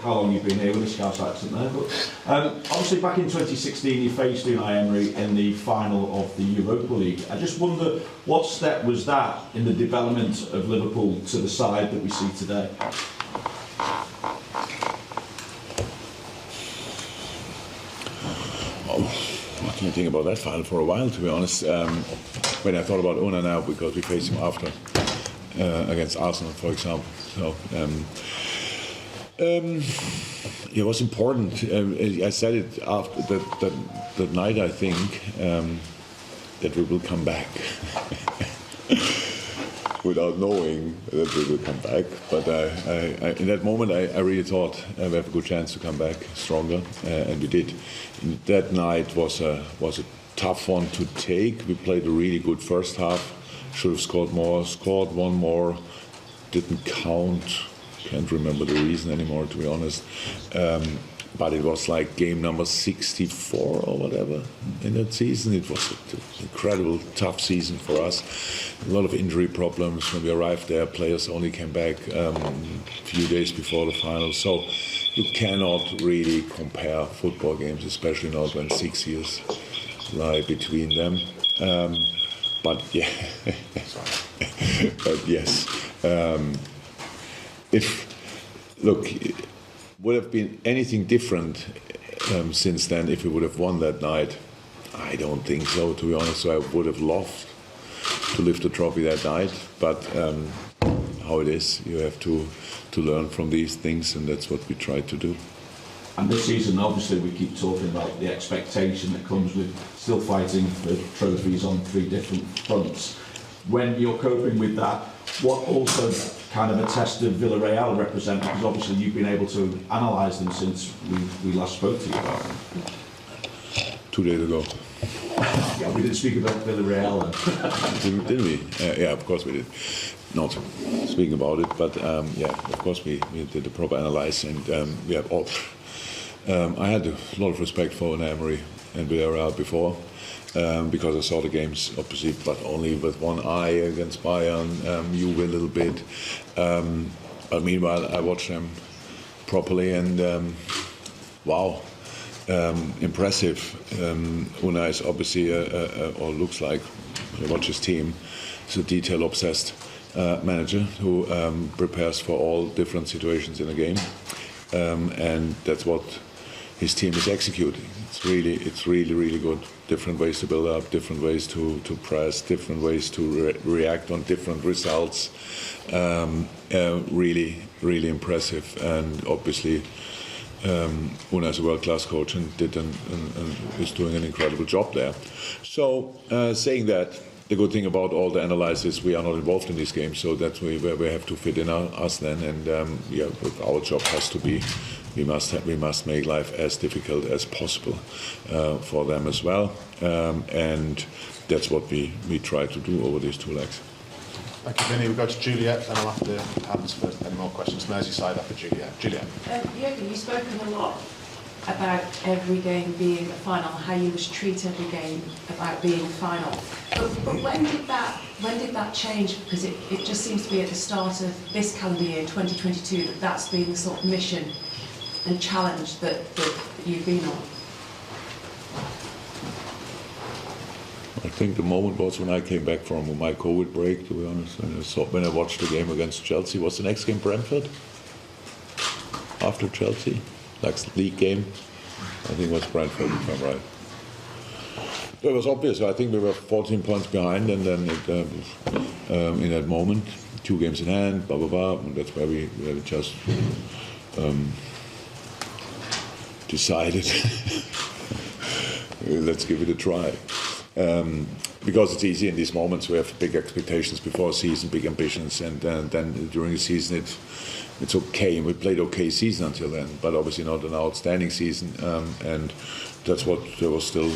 how long you've been here with the Scouse accent there. But obviously, back in 2016, you faced Unai Emery in the final of the Europa League. I just wonder, what step was that in the development of Liverpool to the side that we see today? I can't think about that final for a while, to be honest. When I thought about Unai now, because we faced him after against Arsenal, for example. So it was important. I said it after that night. I think that we will come back. Without knowing that we will come back. But in that moment, I really thought we have a good chance to come back stronger, and we did. That night was a tough one to take. We played a really good first half. Should have scored more. Scored one more. Didn't count. Can't remember the reason anymore, to be honest. But it was like game number 64 or whatever in that season. It was an incredible, tough season for us. A lot of injury problems. When we arrived there, players only came back a few days before the final. So you cannot really compare football games, especially not when 6 years lie between them. But yeah, but yes. Would have been anything different since then if we would have won that night? I don't think so, to be honest. So I would have loved to lift the trophy that night, but how it is, you have to learn from these things, and that's what we try to do. And this season, obviously, we keep talking about the expectation that comes with still fighting for trophies on 3 different fronts. When you're coping with that, what also kind of a test of Villarreal represent? Because obviously you've been able to analyse them since we last spoke to you about them. 2 days ago. Yeah, we didn't speak about Villarreal then. Didn't we? Yeah, of course we did. Not speaking about it, but yeah, of course we did the proper analysis, and we have all. I had a lot of respect for Unai Emery and Villarreal before. Because I saw the games, obviously, but only with one eye against Bayern, Juve a little bit. But meanwhile, I watched them properly, and wow, impressive. Unai is obviously, or looks like, when you watch his team, he's a detail-obsessed manager who prepares for all different situations in a game, and that's what his team is executing. It's really good. Different ways to build up, different ways to press, different ways to react on different results. Really impressive, and obviously Unai is a world-class coach and is doing an incredible job there. So saying that, the good thing about all the analysis, we are not involved in these games, so that's where we have to fit in us then, and yeah, our job has to be, we must make life as difficult as possible for them as well, and that's what we try to do over these 2 legs. Thank you, Vinny. We'll go to Juliet, and I'll have to Hans for any more questions. Merseyside after Juliet. Juliet. Jürgen, you've spoken a lot about every game being a final, how you must treat every game about being a final. But when did that change? Because it just seems to be at the start of this calendar year, 2022, that's been the sort of mission and challenge that you've been on. I think the moment was when I came back from my COVID break, to be honest. And when I watched the game against Chelsea. Was the next game Brentford? After Chelsea? Next league game? I think it was Brentford, if I'm right. It was obvious. I think we were 14 points behind, and then in that moment, 2 games in hand, blah, blah, blah. And that's where we just decided, let's give it a try. Because it's easy in these moments. We have big expectations before a season, big ambitions, and then during the season it's okay. We played okay season until then, but obviously not an outstanding season. And that's what there was still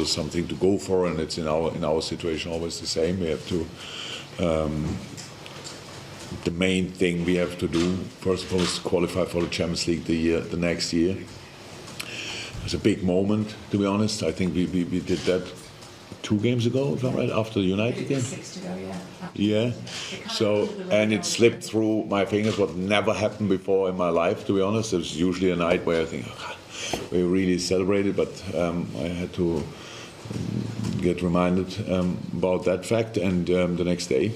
something to go for, and it's in our situation always the same. We have to. The main thing we have to do first of all is qualify for the Champions League the next year. It's a big moment, to be honest. I think we did that 2 games ago, if I'm right, after the United game. 6 to go, yeah. Yeah. It kind of So, under the and radar, it slipped wasn't through my fingers, what never happened before in my life, to be honest. It was usually a night where I think, oh God, we really celebrated, but I had to get reminded about that fact, and the next day.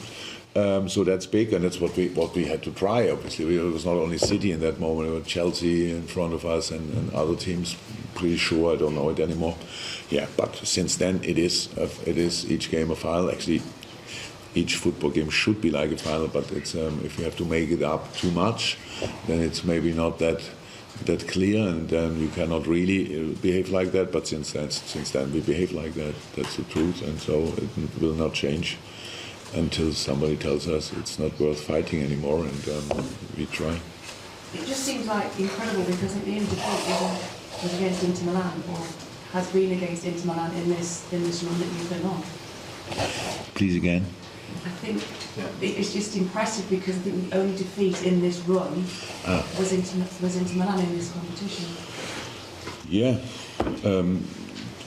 So that's big, and that's what we had to try. Obviously, it was not only City in that moment; it was Chelsea in front of us and other teams. Pretty sure, I don't know it anymore. Yeah, but since then it is each game a final. Actually, each football game should be like a final, but it's if you have to make it up too much, then it's maybe not that clear, and then you cannot really behave like that. But since then we behave like that. That's the truth, and so it will not change until somebody tells us it's not worth fighting anymore, and we try. It just seems like incredible because at the end of the day, was against Inter Milan, or has been against Inter Milan in this run that you've been on. Please again. I think it's just impressive because I think the only defeat in this run was Inter Milan in this competition. Yeah.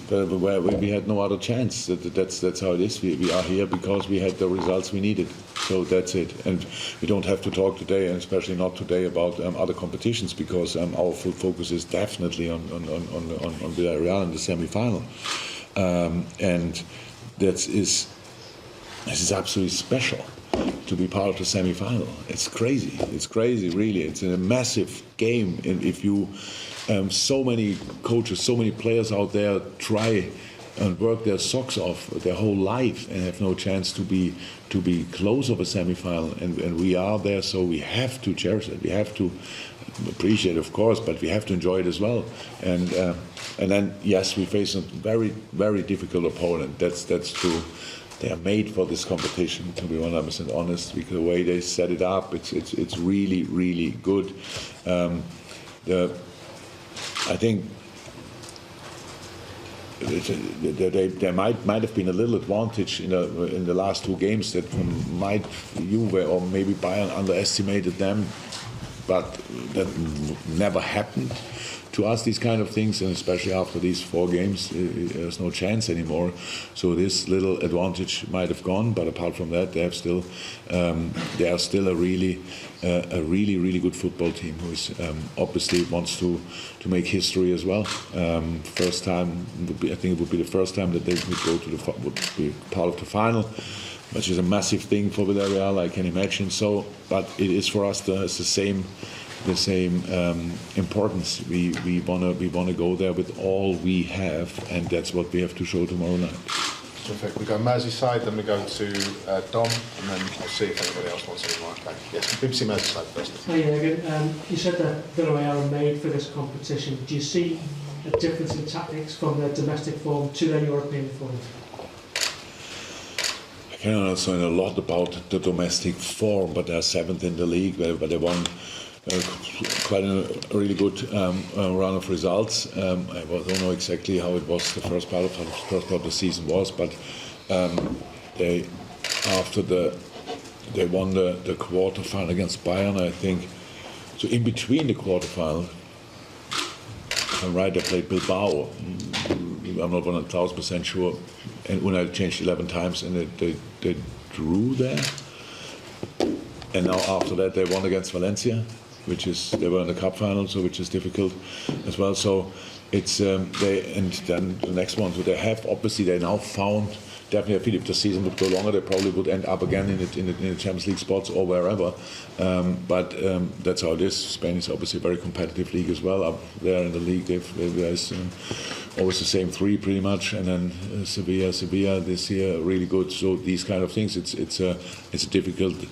We had no other chance. That's how it is. We are here because we had the results we needed. So that's it. And we don't have to talk today, and especially not today, about other competitions, because our full focus is definitely on Villarreal in the semi-final. And this is absolutely special to be part of the semi-final. It's crazy. It's crazy, really. It's a massive game, and if you so many coaches, so many players out there try and work their socks off their whole life and have no chance to be close of a semi-final, and we are there, so we have to cherish it. We have to appreciate it, of course, but we have to enjoy it as well. And then yes, we face a very, very difficult opponent. That's true. They are made for this competition, to be 100% honest, because the way they set it up, it's really, really good. I think there might have been a little advantage in the last 2 games that might Juve or maybe Bayern underestimated them, but that never happened to us, these kind of things, and especially after these 4 games, there's no chance anymore. So this little advantage might have gone, but apart from that, they are still a really good football team who is obviously wants to make history as well. First time I think it would be the first time that they would be part of the final, which is a massive thing for Villarreal, I can imagine. So, but it is for us it's the same importance. We wanna go there with all we have, and that's what we have to show tomorrow night. Terrific. We go Merseyside, then we go to Dom, and then I'll see if anybody else wants any more. Okay. Yes, BBC Merseyside first. Hi, Jürgen. You said that Villarreal are made for this competition. Do you see a difference in tactics from their domestic form to their European form? I cannot understand a lot about the domestic form, but they're 7th in the league, but they won quite a really good run of results. I don't know exactly how it was the first part of the season was, but they won the quarter-final against Bayern, I think. So in between the quarter-final, I'm right, they played Bilbao. I'm not 1,000% sure, and Unai changed 11 times, and they drew there. And now after that, they won against Valencia, they were in the cup final, so which is difficult as well. So it's and then the next one. So they now found definitely. I feel if the season would go longer, they probably would end up again in the Champions League spots or wherever. But that's how it is. Spain is obviously a very competitive league as well. Up there in the league, there's always the same 3 pretty much, and then Sevilla this year really good. So these kind of things, it's a difficult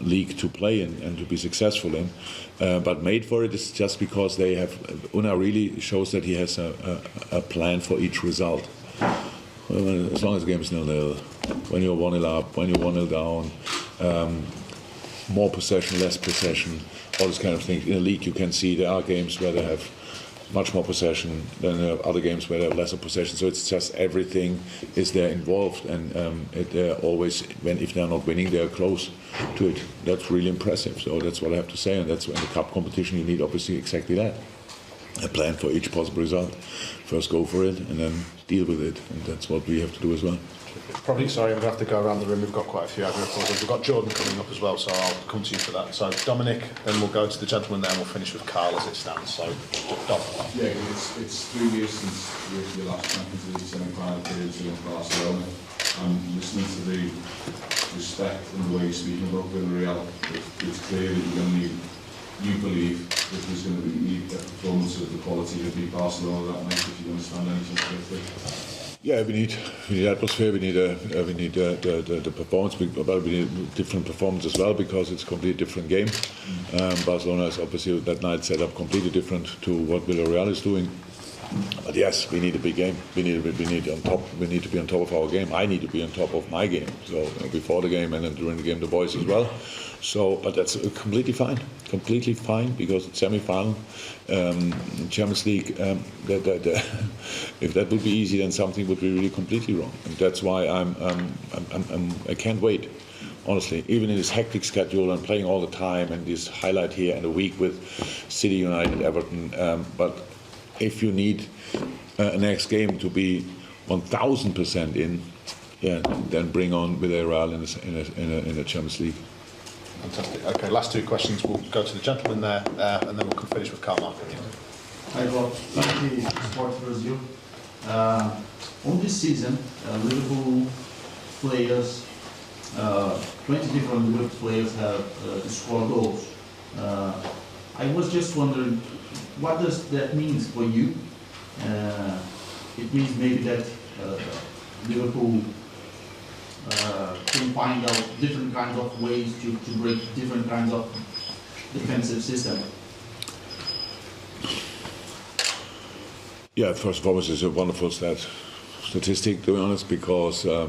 league to play in and to be successful in, but made for it is just because they have. Una really shows that he has a plan for each result. As long as the game is 0-0, when you're 1-0 up, when you're 1-0 down, more possession, less possession, all this kind of things. In the league, you can see there are games where they have much more possession than there are other games where they have lesser possession. So it's just everything is there involved, and they're always, if they're not winning, they're close to it. That's really impressive. So that's what I have to say, and that's in the cup competition you need obviously exactly that. a plan for each possible result. First go for it and then deal with it, and that's what we have to do as well. Probably, sorry, I'm going to have to go around the room. We've got quite a few other reporters. We've got Jordan coming up as well, so I'll come to you for that. So Dominic, then we'll go to the gentleman there and we'll finish with Carl as it stands. So, Dom. Yeah, it's 3 years since your last Champions League semi-final appearance against Barcelona. And listening to the respect and the way you're speaking about Villarreal, it's clear that you're going to need, you believe that there's going to be a performance of the quality of the Barcelona that night if you're going to stand anything to. Yeah, we need atmosphere. We need the performance. We need different performance as well because it's a completely different game. Barcelona is obviously that night set up completely different to what Villarreal is doing. But yes, we need a big game. We need on top. We need to be on top of our game. I need to be on top of my game. So before the game and then during the game, the boys as well. So, but that's completely fine because it's semi-final, Champions League. If that would be easy, then something would be really completely wrong. And that's why I can't wait. Honestly, even in this hectic schedule and playing all the time and this highlight here and a week with City, United, Everton. But if you need a next game to be 1,000% in, yeah, then bring on Villarreal in a Champions League. Fantastic. Okay, last two questions. We'll go to the gentleman there, and then we'll finish with Carl Martin. Hi Rob, Sport Brazil. On this season, Liverpool players, 20 different Liverpool players have scored goals. I was just wondering, what does that mean for you? It means maybe that Liverpool can find out different kinds of ways to break different kinds of defensive system. Yeah, first and foremost, it's a wonderful statistic, to be honest, because I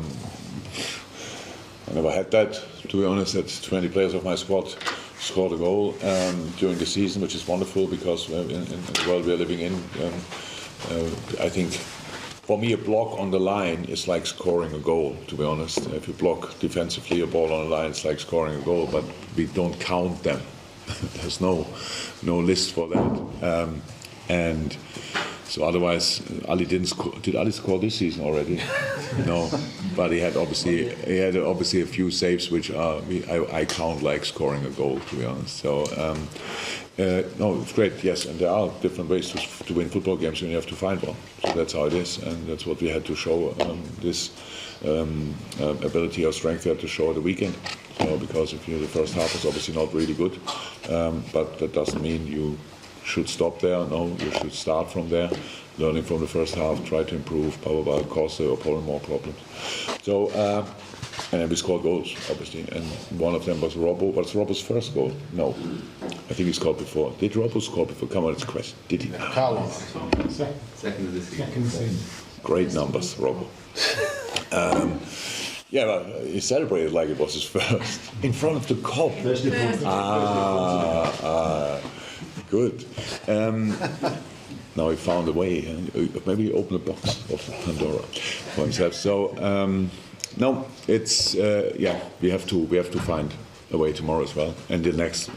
never had that, to be honest, that 20 players of my squad scored a goal during the season, which is wonderful because in the world we are living in, I think for me a block on the line is like scoring a goal, to be honest. If you block defensively a ball on the line, it's like scoring a goal, but we don't count them. There's no list for that. And so otherwise, Ali didn't score. Did Ali score this season already? No, but he had obviously a few saves which I count like scoring a goal, to be honest. So no, it's great. Yes, and there are different ways to win football games, and you have to find one. So that's how it is, and that's what we had to show this ability or strength we had to show at the weekend. So because if the first half was obviously not really good, but that doesn't mean you should stop there. No, you should start from there, learning from the first half, try to improve, probably cause the opponent more problems. So, and then we scored goals, obviously, and one of them was Robbo. What's Robbo's first goal? No, I think he scored before. Did Robbo score before? Come on, it's a question. Did he? Carl. Second of the season. Great numbers, Robbo. Yeah, well, he celebrated like it was his first. In front of the Kop. Good. Now he found a way. Maybe he opened a box of Pandora for himself. So no, it's we have to find a way tomorrow as well. And the next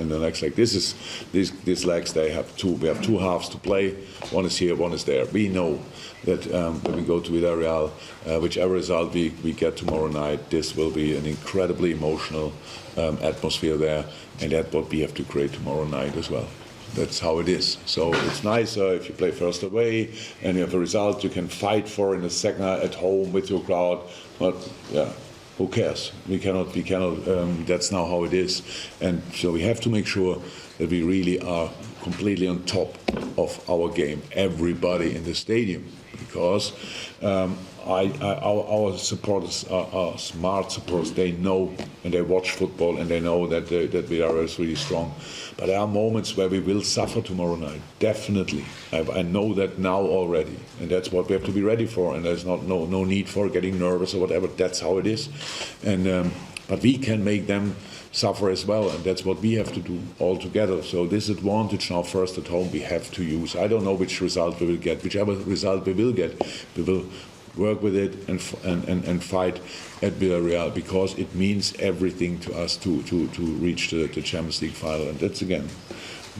leg. These legs we have two halves to play. One is here, one is there. We know that when we go to Villarreal, whichever result we get tomorrow night, this will be an incredibly emotional atmosphere there, and that's what we have to create tomorrow night as well. That's how it is. So it's nicer if you play first away and you have a result you can fight for in the second at home with your crowd. But yeah, who cares? We cannot. That's now how it is. And so we have to make sure that we really are completely on top of our game. Everybody in the stadium, because our supporters are smart supporters. They know and they watch football and they know that Villarreal is really strong. But there are moments where we will suffer tomorrow night. Definitely, I know that now already, and that's what we have to be ready for. And there's no need for getting nervous or whatever. That's how it is. And but we can make them suffer as well, and that's what we have to do all together. So this advantage now first at home we have to use. I don't know which result we will get. Whichever result we will get, we will work with it, and fight at Villarreal, because it means everything to us to reach the Champions League final, and that's again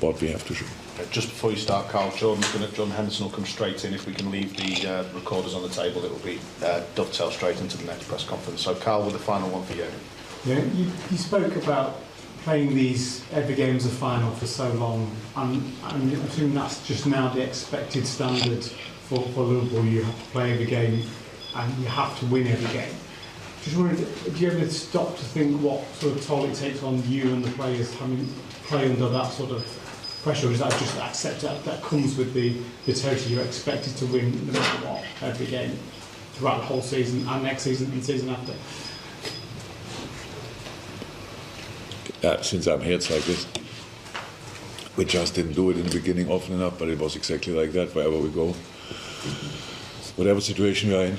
what we have to show. Just before you start, Carl, Jordan Henderson will come straight in. If we can leave the recorders on the table, it will be dovetail straight into the next press conference. So, Carl, with the final one for you. Yeah, you spoke about playing these every game's a final for so long, and I'm assuming that's just now the expected standard for Liverpool. You have to play every game and you have to win every game. Just wondering, do you ever stop to think what sort of toll it takes on you and the players having play under that sort of pressure, or is that just accept that comes with the territory? You're expected to win no matter what every game throughout the whole season and next season and season after? Since I'm here, it's like this. We just didn't do it in the beginning often enough, but it was exactly like that wherever we go. Whatever situation you're in,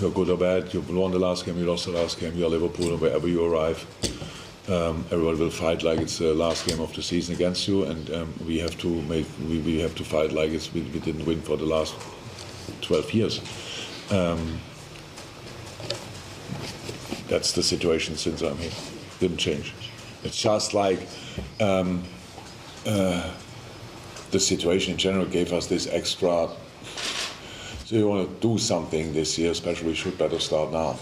you're good or bad, you won the last game, you lost the last game, you're Liverpool, and wherever you arrive, everyone will fight like it's the last game of the season against you, and we have to fight like we didn't win for the last 12 years. That's the situation since I'm here. Didn't change. It's just like the situation in general gave us this extra. So you want to do something this year, especially we should better start now,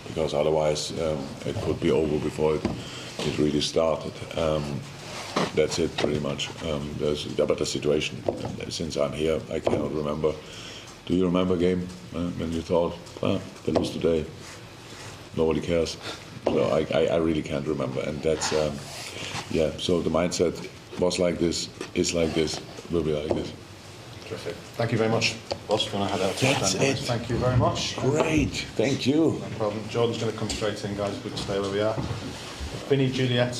because otherwise it could be over before it really started. That's it pretty much. But the situation, since I'm here, I cannot remember. Do you remember a game when you thought, they lose today, nobody cares? So I really can't remember, and that's so the mindset was like this, is like this, will be like this. Terrific. Thank you very much, boss. When I had out. That's it. Thank you very much. Great, thank you. No problem. Jordan's going to come straight in, guys. We can stay where we are. Vinny, Juliet,